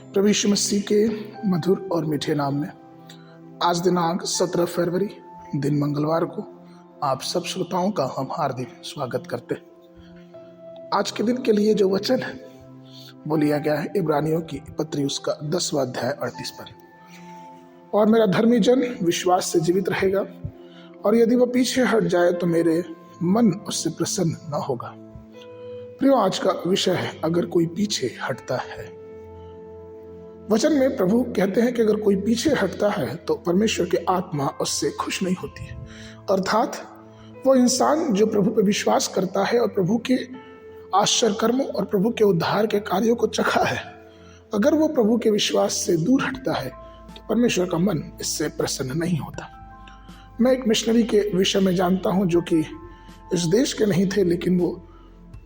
प्रभु यीशु मसीह के मधुर और मीठे नाम में आज दिनांक 17 फरवरी दिन मंगलवार को आप सब श्रोताओं का हम हार्दिक स्वागत करते हैं। आज के दिन के लिए जो वचन है वो लिया गया है इब्रानियों की पत्री उसका 10वां अध्याय 38 पर। और मेरा धर्मी जन विश्वास से जीवित रहेगा, और यदि वह पीछे हट जाए तो मेरे मन उससे प्रसन्न न होगा। प्रियो, आज का विषय है अगर कोई पीछे हटता है। वचन में प्रभु कहते हैं कि अगर कोई पीछे हटता है तो परमेश्वर की आत्मा उससे खुश नहीं होती है। अर्थात वो इंसान जो प्रभु पे विश्वास करता है और प्रभु के आश्चर्य कर्मों और प्रभु के उद्धार के कार्यों को चखा है, अगर वो प्रभु के विश्वास से दूर हटता है तो परमेश्वर का मन इससे प्रसन्न नहीं होता। मैं एक मिशनरी के विषय में जानता हूं जो कि इस देश के नहीं थे, लेकिन वो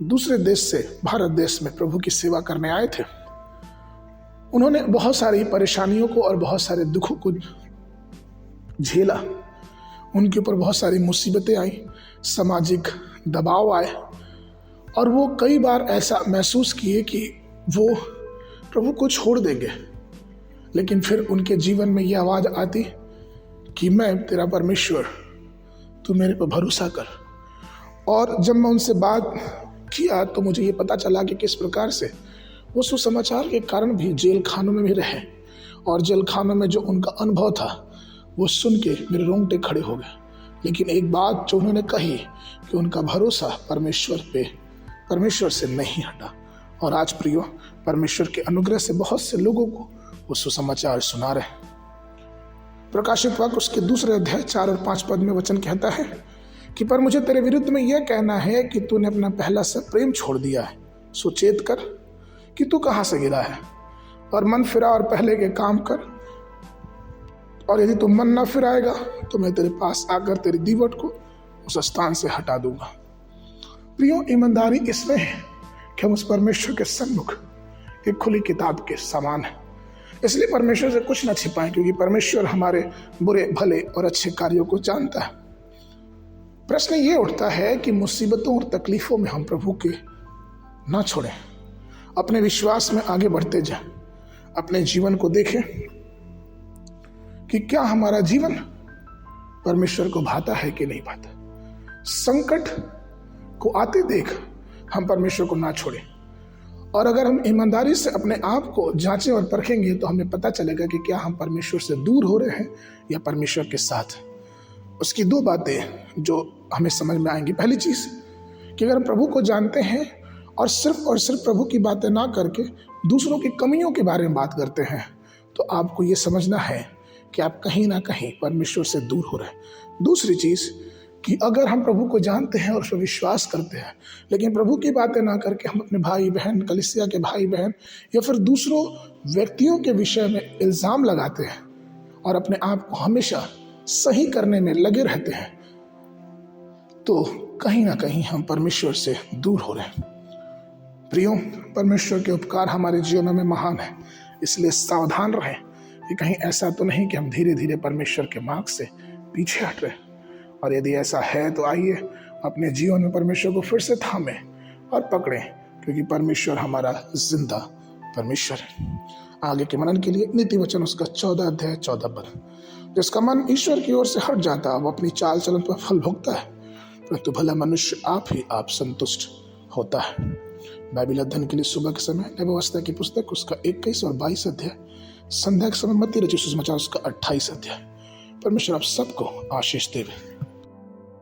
दूसरे देश से भारत देश में प्रभु की सेवा करने आए थे। उन्होंने बहुत सारी परेशानियों को और बहुत सारे दुखों को झेला। उनके ऊपर बहुत सारी मुसीबतें आई, सामाजिक दबाव आए, और वो कई बार ऐसा महसूस किए कि वो प्रभु को छोड़ देंगे। लेकिन फिर उनके जीवन में ये आवाज़ आती कि मैं तेरा परमेश्वर, तू मेरे पर भरोसा कर। और जब मैं उनसे बात किया तो मुझे ये पता चला कि किस प्रकार से वो सुसमाचार के कारण भी जेल खानों में भी रहे, और जेल खानों में जो उनका अनुभव था वो सुन के मेरे रोंगटे खड़े हो गए। लेकिन एक बात जो उन्होंने कही कि उनका भरोसा परमेश्वर से नहीं हटा। और आज प्रियो, परमेश्वर के अनुग्रह से बहुत से लोगों को वो सुसमाचार सुना रहे। प्रकाशित वाक्य उसके 2 अध्याय 4 और 5 पद में वचन कहता है कि पर मुझे तेरे विरुद्ध में यह कहना है कि तूने अपना पहला सा प्रेम छोड़ दिया है। सो चेत कर कि तू कहाँ से गिरा है, और मन फिरा और पहले के काम कर। और यदि तू मन न फिराएगा तो मैं तेरे पास आकर तेरी दीवट को उस स्थान से हटा दूंगा। प्रियो, ईमानदारी इसमें है कि हम उस परमेश्वर के सन्मुख एक खुली किताब के समान है। इसलिए परमेश्वर से कुछ न छिपाएं, क्योंकि परमेश्वर हमारे बुरे भले और अच्छे कार्यों को जानता है। प्रश्न ये उठता है कि मुसीबतों और तकलीफों में हम प्रभु के ना छोड़ें, अपने विश्वास में आगे बढ़ते जाएं। अपने जीवन को देखें कि क्या हमारा जीवन परमेश्वर को भाता है कि नहीं भाता। संकट को आते देख हम परमेश्वर को ना छोड़ें, और अगर हम ईमानदारी से अपने आप को जांचें और परखेंगे तो हमें पता चलेगा कि क्या हम परमेश्वर से दूर हो रहे हैं या परमेश्वर के साथ। उसकी 2 बातें जो हमें समझ में आएंगी। पहली चीज कि अगर हम प्रभु को जानते हैं और सिर्फ प्रभु की बातें ना करके दूसरों की कमियों के बारे में बात करते हैं, तो आपको ये समझना है कि आप कहीं ना कहीं परमेश्वर से दूर हो रहे हैं। दूसरी चीज़ कि अगर हम प्रभु को जानते हैं और उस पर विश्वास करते हैं, लेकिन प्रभु की बातें ना करके हम अपने भाई बहन, कलीसिया के भाई बहन या फिर दूसरों व्यक्तियों के विषय में इल्ज़ाम लगाते हैं और अपने आप को हमेशा सही करने में लगे रहते हैं, तो कहीं ना कहीं हम परमेश्वर से दूर हो रहे हैं। प्रियो, परमेश्वर के उपकार हमारे जीवनों में महान है, इसलिए सावधान रहें कि कहीं ऐसा तो नहीं कि हम धीरे धीरे परमेश्वर के मार्ग से पीछे हट रहे हैं। और यदि ऐसा है तो आइए अपने जीवन में परमेश्वर को फिर से थामें और पकड़ें, क्योंकि परमेश्वर हमारा जिंदा परमेश्वर है। आगे के मनन के लिए नीति वचन उसका 14 अध्याय 14 पद। जिसका मन ईश्वर की ओर से हट जाता वो अपनी चाल चलन पर फल भोगता है, परंतु भला मनुष्य आप संतुष्ट होता है। बाइबल अध्ययन के लिए सुबह के समय नबवस्था की पुस्तक उसका 21 और 22 अध्याय, संध्या के समय मत्ती रचित सुसमाचार उसका 28 अध्याय। परमेश्वर आप सबको आशीष देवे।